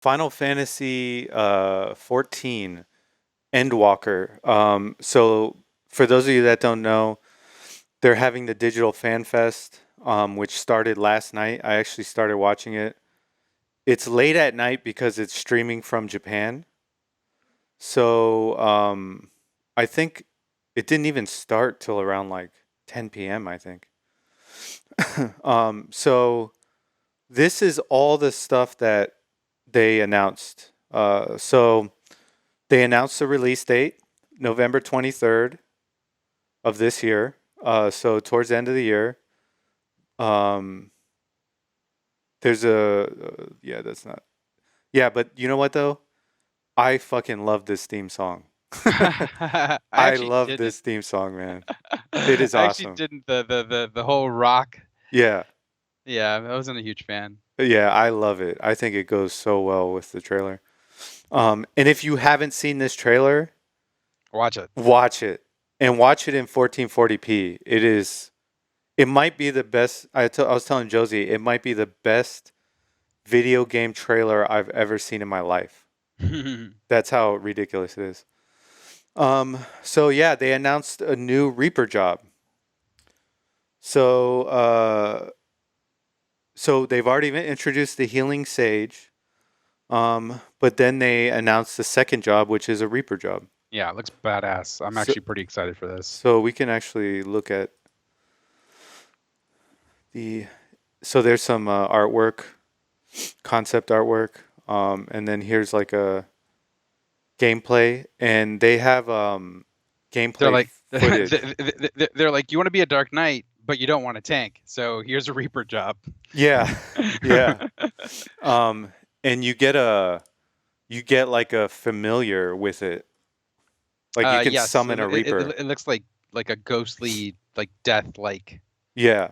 Final Fantasy 14 Endwalker. So for those of you that don't know, they're having the Digital Fan Fest, which started last night. I actually started watching it. It's late at night because it's streaming from Japan. So I think it didn't even start till around like 10 p.m. I think. So this is all the stuff that they announced. So they announced the release date, November 23rd of this year. So towards the end of the year. Um, there's yeah, that's not. Yeah, but you know what though? I fucking love this theme song. I I actually love didn't. this theme song, man. It I is actually awesome. didn't. The whole rock. Yeah. Yeah, I wasn't a huge fan. Yeah, I love it. I think it goes so well with the trailer. And if you haven't seen this trailer, Watch it. watch it and watch it in 1440p. It might be the best. I was telling Josie, it might be the best video game trailer I've ever seen in my life. That's how ridiculous it is. So yeah, they announced a new Reaper job. So so they've already introduced the Healing Sage. But then they announced the second job, which is a Reaper job. Yeah, it looks badass. I'm So actually pretty excited for this. so we can actually look at the. So there's some artwork, concept artwork, and then here's like a gameplay, and they have They're gameplay like, footage. they're like, you want to be a Dark Knight, but you don't want to tank. So here's a Reaper job. Yeah, yeah. Um, and you get like a familiar with it. Like you can Yes, summon a Reaper. it looks like a ghostly, like death, like Yeah.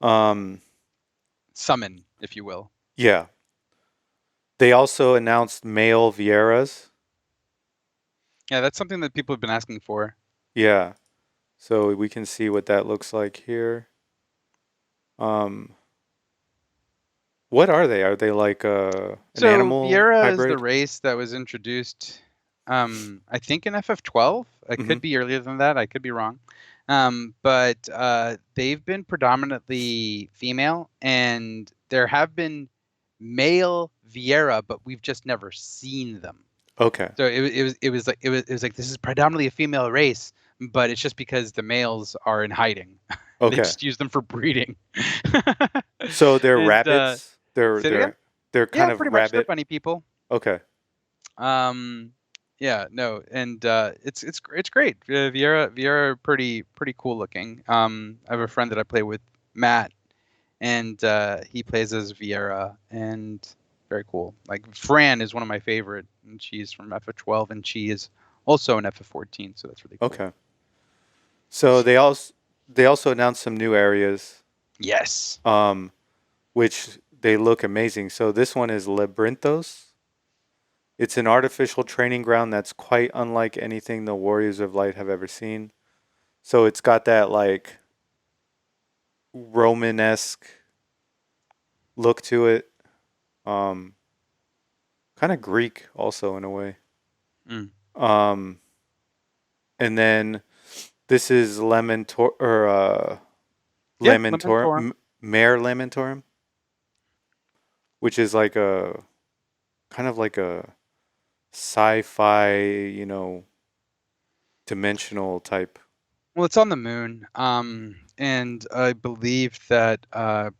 Um, summon, if you will. yeah. They also announced male Vieras. Yeah, that's something that people have been asking for. Yeah. So we can see what that looks like here. Um, what are they? Are they like an So animal Viera is the hybrid? race that was introduced, I think in FF12. It Mm-hmm. could be earlier than that. I could be wrong. But they've been predominantly female, and there have been male Viera, but we've just never seen them. Okay. So it was like this is predominantly a female race, but it's just because the males are in hiding. They Okay. just use them for breeding. So they're And rabbits. say it again. They're kind Yeah, of pretty much. They're rabbit. bunny people. Okay. Um, yeah, no, and it's great. Viera are pretty cool looking. I have a friend that I play with, Matt, and he plays as Viera, and very cool. Like Fran is one of my favorite, and she's from FF12, and she is also an FF14, so that's really cool. Okay. So they also announced some new areas, Yes. um, which they look amazing. So this one is Labyrinthos. It's an artificial training ground that's quite unlike anything the Warriors of Light have ever seen. So it's got that like Romanesque look to it. Um, kind of Greek also in a way. Mm. Um, and then this is Yeah, Lamentorum. Mare Lamentorum, which is like a kind of like a sci-fi, dimensional type. Well, it's on the moon, and I believe that I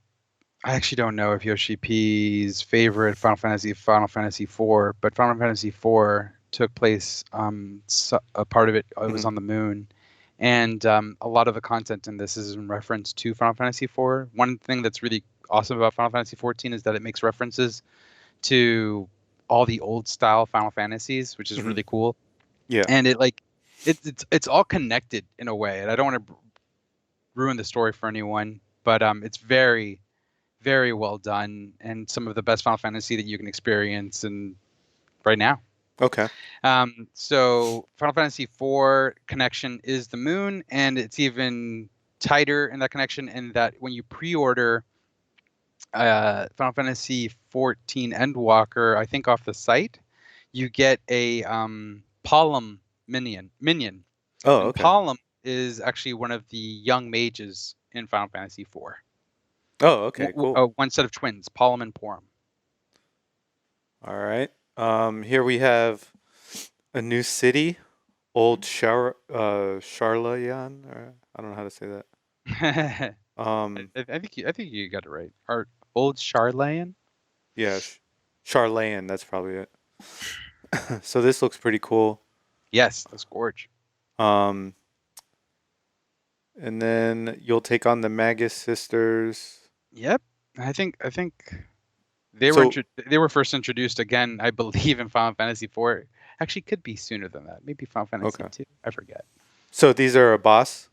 actually don't know if Yoshi P's favorite Final Fantasy IV, but Final Fantasy IV took place. A part of it was Hmm. on the moon, and a lot of the content in this is in reference to Final Fantasy IV. One thing that's really awesome about Final Fantasy XIV is that it makes references to all the old style Final Fantasies, which is Hmm. really cool. Yeah. And it's all connected in a way. And I don't want to ruin the story for anyone, but it's very well done and some of the best Final Fantasy that you can experience and right now. Okay. So Final Fantasy IV connection is the moon, and it's even tighter in that connection in that when you pre-order Final Fantasy 14 Endwalker, I think off the site, you get a Palom minion, Oh, and okay. Palom is actually one of the young mages in Final Fantasy 4. Oh, okay, cool. One set of twins, Palom and Porom. All right. Here we have a new city, Old Charlayan, or I don't know how to say that. I, Um, I think you got it right. Our old Charlayan. yeah, Charlayan, that's probably it. So this looks pretty cool. Yes, that's gorge. Um, and then you'll take on the Magus sisters. Yep, I think they were So, they were first introduced again, I believe, in Final Fantasy 4. Actually, could be sooner than that. Maybe Final Fantasy okay. 2. I forget. So these are a boss?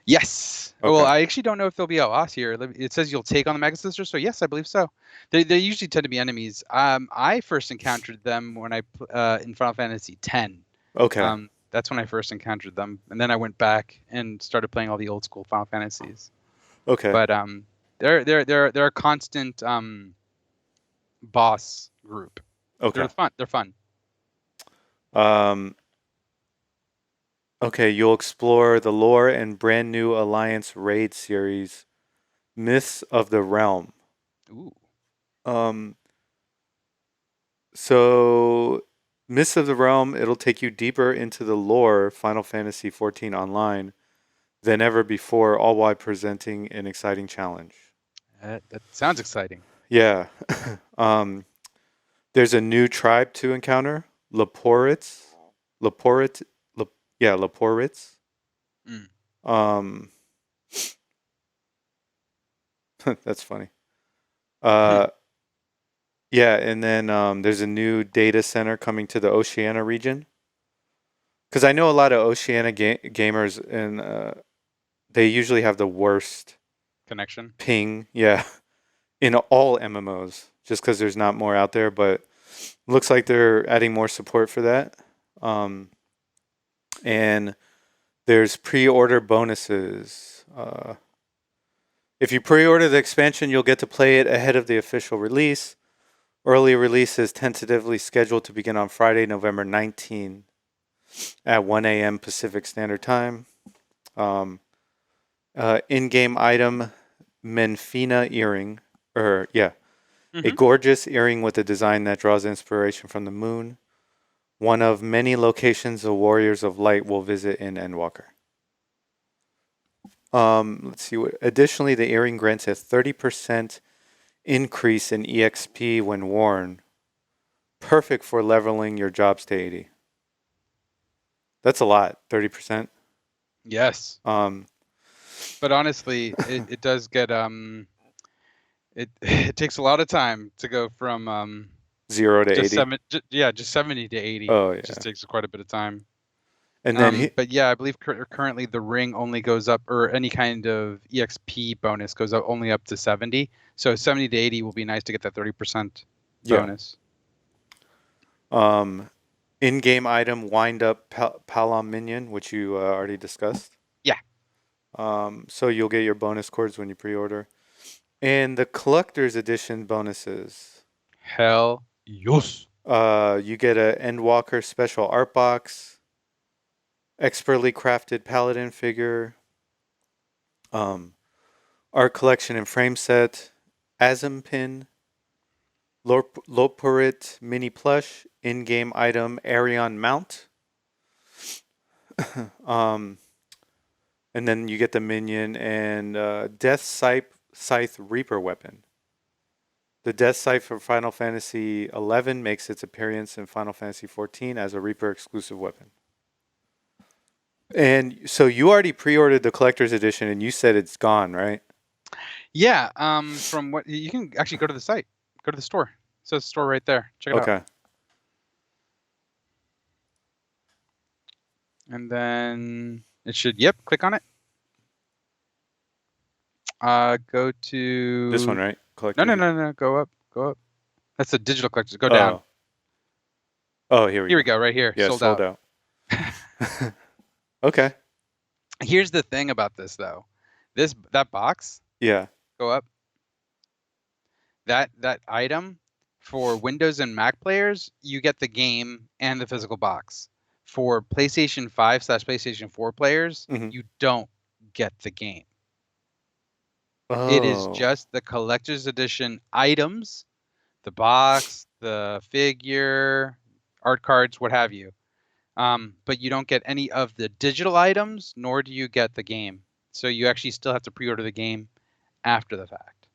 Yes. Well, Okay. I actually don't know if there'll be a boss here. It says you'll take on the Mega Sisters, so yes, I believe so. They usually tend to be enemies. I first encountered them when in Final Fantasy X. Okay. That's when I first encountered them, and then I went back and started playing all the old school Final Fantasies. Okay. But they're a constant boss group. They're Okay. fun. They're fun. Um, okay, you'll explore the lore and brand new Alliance raid series, Myths of the Realm. Ooh. Um, so Myths of the Realm, it'll take you deeper into the lore Final Fantasy XIV Online than ever before, all while presenting an exciting challenge. That sounds exciting. Yeah. um, there's a new tribe to encounter, Leporits. Leporit, Le, yeah, Leporits. Mm. Um, that's funny. Uh, yeah, and then there's a new data center coming to the Oceania region. Because I know a lot of Oceania gamers, and they usually have the worst Connection. ping. Yeah, in all MMOs, just because there's not more out there. But looks like they're adding more support for that. Um, and there's pre-order bonuses. If you pre-order the expansion, you'll get to play it ahead of the official release. Early release is tentatively scheduled to begin on Friday, November 19 at 1 a.m. Pacific Standard Time. Um, in-game item, Menfina earring, or yeah, a Mm-hmm. gorgeous earring with a design that draws inspiration from the moon. One of many locations the Warriors of Light will visit in Endwalker. Let's see. Additionally, the earring grants a 30% increase in EXP when worn, perfect for leveling your jobs to 80. That's a lot, 30%. Yes. Um, But honestly, it does get it takes a lot of time to go from 0 to just 80. just 70 to 80. Oh, It just yeah. takes quite a bit of time. And then he, But yeah, I believe currently the ring only goes up, or any kind of EXP bonus goes up only up to 70. So 70 to 80 will be nice to get that 30% yeah. bonus. Um, in-game item, wind up Palom Minion, which you already discussed. Yeah. So you'll get your bonus cords when you pre-order. And the collector's edition bonuses. Hell yes. You get a Endwalker special art box, expertly crafted paladin figure, um, art collection and frame set, Asm pin, Loporit mini plush, in-game item Arion mount. um, and then you get the minion and Death Scythe Reaper weapon. The Death Scythe for Final Fantasy XI makes its appearance in Final Fantasy XIV as a Reaper exclusive weapon. And so you already pre-ordered the collector's edition, and you said it's gone, right? Yeah. From what you can actually go to the site, go to the store. It says store right there. Check it out. Okay. And then it should, yep, click on it. Go This one, to, right? no, no, Collector's. no, no, go up, go up. That's the digital collectors. Go down. Oh. Oh, here we Here we go. go, right here, Yeah, sold sold out. out. Okay. Here's the thing about this though. That box, Yeah. go up. that item for Windows and Mac players, you get the game and the physical box. For PlayStation 5/PlayStation 4 players, Hmm. you don't get the game. It is Oh, just the collector's edition items, the box, the figure, art cards, what have you. But you don't get any of the digital items, nor do you get the game. So you actually still have to pre-order the game after the fact,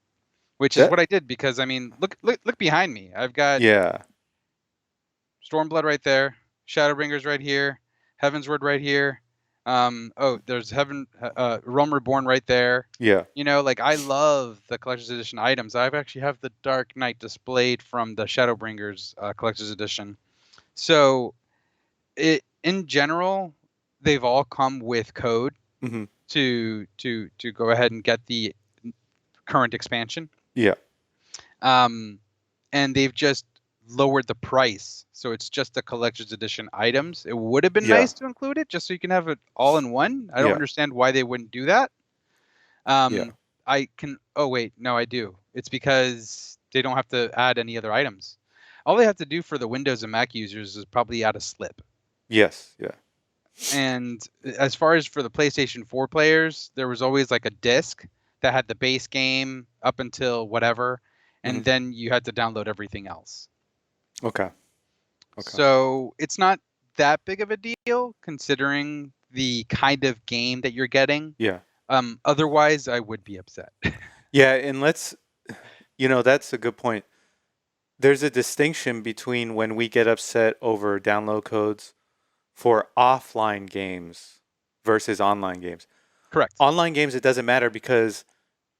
which is that what I did because I mean, look behind me. I've got yeah, Stormblood right there, Shadowbringers right here, Heavensward right here. Oh, there's Realm Reborn right there. yeah. You know, like I love the collector's edition items. I actually have the Dark Knight displayed from the Shadowbringers collector's edition. So in general, they've all come with code Hmm. to go ahead and get the current expansion. Yeah, Um, and they've just lowered the price, so it's just the collector's edition items. It would have been yeah, nice to include it just so you can have it all in one. I don't yeah, understand why they wouldn't do that. yeah. I can. Oh wait, no, I do. It's because they don't have to add any other items. All they have to do for the Windows and Mac users is probably add a slip. Yes, yeah. And as far as for the PlayStation 4 players, there was always like a disc that had the base game up until whatever, Hmm. and then you had to download everything else. Okay, okay. So it's not that big of a deal considering the kind of game that you're getting. Yeah, Otherwise, I would be upset. yeah. And that's a good point. There's a distinction between when we get upset over download codes for offline games versus online games. Correct. Online games, it doesn't matter because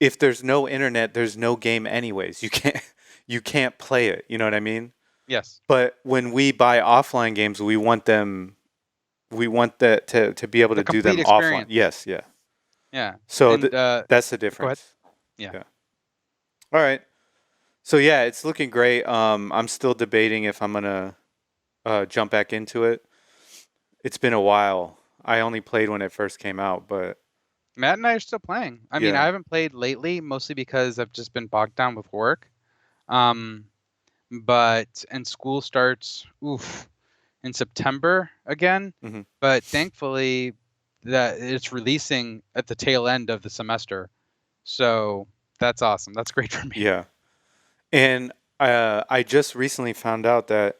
if there's no internet, there's no game anyways. You can't play it. You know what I mean? Yes. But when we buy offline games, we want that to be able The to do complete them offline. experience. Yes, yeah. Yeah. So And that's the go ahead. difference. Yeah. Yeah. All right. So yeah, it's looking great. I'm still debating if I'm gonna jump back into it. It's been a while. I only played when it first came out, but Matt and I are still playing. I mean, I yeah. haven't played lately, mostly because I've just been bogged down with work. Um, but and school starts in September again. Hmm. But thankfully, that it's releasing at the tail end of the semester, so that's awesome. That's great for me. Yeah. And I just recently found out that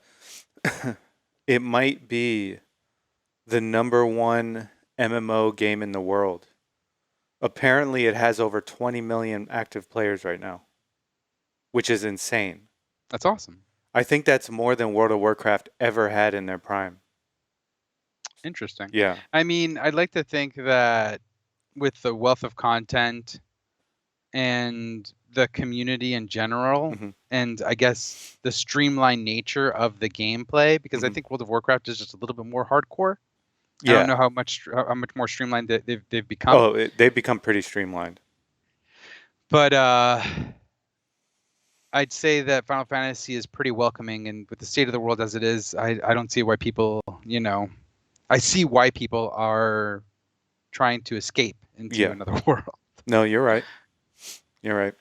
it might be the number one MMO game in the world. Apparently, it has over 20 million active players right now, which is insane. That's awesome. I think that's more than World of Warcraft ever had in their prime. Interesting. Yeah. I mean, I'd like to think that with the wealth of content and the community in general, Hmm. and I guess the streamlined nature of the gameplay, because I Hmm. think World of Warcraft is just a little bit more hardcore. I don't Yeah. know how much more streamlined they've become, Oh, they've become pretty streamlined. but I'd say that Final Fantasy is pretty welcoming, and with the state of the world as it is, I don't see why people, I see why people are trying to escape into Yeah. another world. No, you're right. You're right.